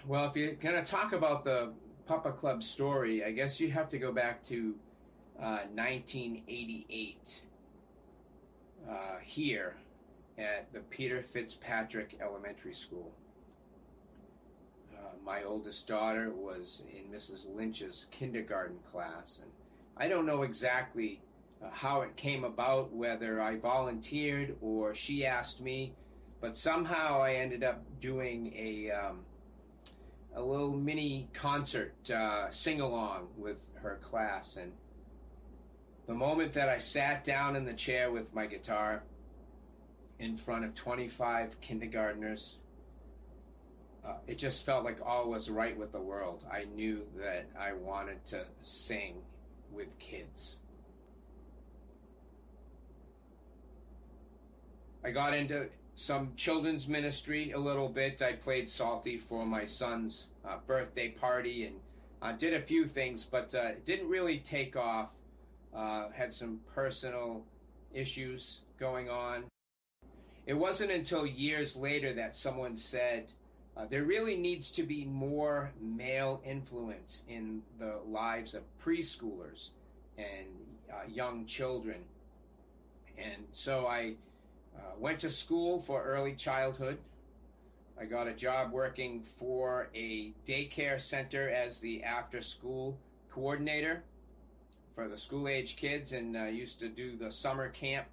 Well, if you're going to talk about the Papa Club story, I guess you have to go back to 1988 here at the Peter Fitzpatrick Elementary School. My oldest daughter was in Mrs. Lynch's kindergarten class, and I don't know exactly how it came about, whether I volunteered or she asked me, but somehow I ended up doing a little mini concert sing along with her class. And the moment that I sat down in the chair with my guitar in front of 25 kindergartners, it just felt like all was right with the world. I knew that I wanted to sing with kids. I got into some children's ministry a little bit. I played Salty for my son's birthday party and did a few things, but it didn't really take off. Had some personal issues going on. It wasn't until years later that someone said, there really needs to be more male influence in the lives of preschoolers and young children. And so I went to school for early childhood. I got a job working for a daycare center as the after-school coordinator for the school-age kids, and used to do the summer camp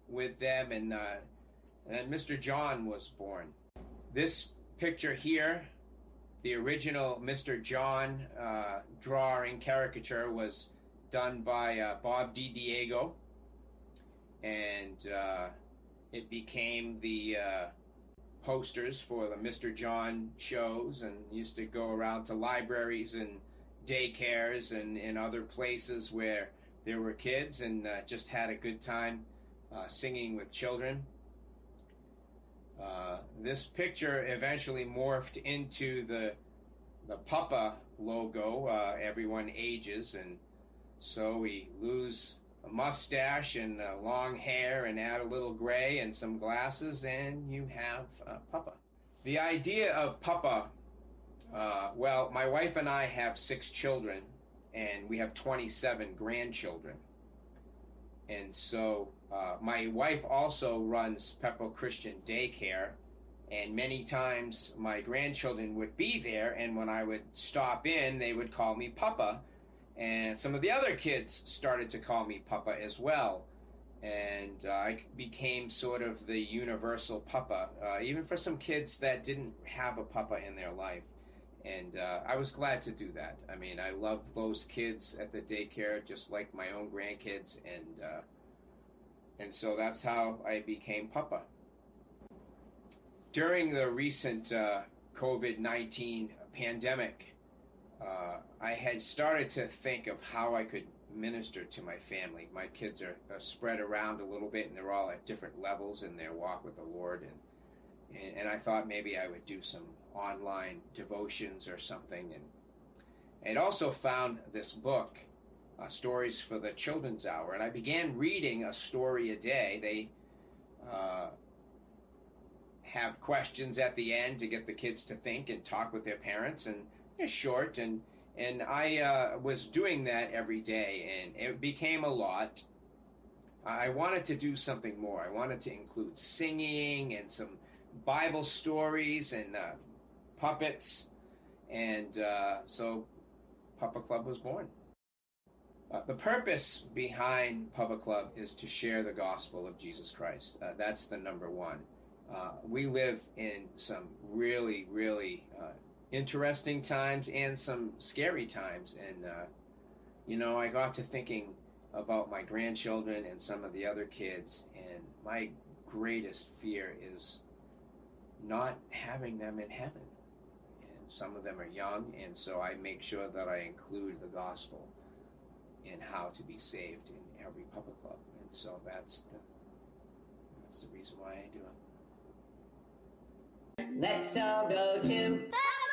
with them. And then Mr. John was born. This picture here, the original Mr. John drawing caricature, was done by Bob DiDiego, and it became the posters for the Mr. John shows, and used to go around to libraries and daycares and other places where there were kids, and just had a good time singing with children. This picture eventually morphed into the Papa logo. Everyone ages, and so we lose a mustache and long hair and add a little gray and some glasses, and you have Papa. The idea of Papa, well, my wife and I have 6 children, and we have 27 grandchildren. And so my wife also runs Peppo Christian Daycare, and many times my grandchildren would be there, and when I would stop in, they would call me Papa, and some of the other kids started to call me Papa as well. And I became sort of the universal Papa, even for some kids that didn't have a Papa in their life. And I was glad to do that. I mean, I love those kids at the daycare just like my own grandkids, and so that's how I became Papa. During the recent COVID-19 pandemic, I had started to think of how I could minister to my family. My kids are spread around a little bit, and they're all at different levels in their walk with the Lord, and I thought maybe I would do some online devotions or something. And I'd also found this book, Stories for the Children's Hour, and I began reading a story a day. They have questions at the end to get the kids to think and talk with their parents, and they're short, and I was doing that every day, and it became a lot. I wanted to do something more. I wanted to include singing and some Bible stories and puppets, and so Papa Club was born. The purpose behind Papa Club is to share the gospel of Jesus Christ. That's the number one. We live in some really, really interesting times and some scary times, and I got to thinking about my grandchildren and some of the other kids, and my greatest fear is not having them in heaven. And some of them are young, and so I make sure that I include the gospel in how to be saved in every Papa Club. And so that's the reason why I do it. Let's all go to Papa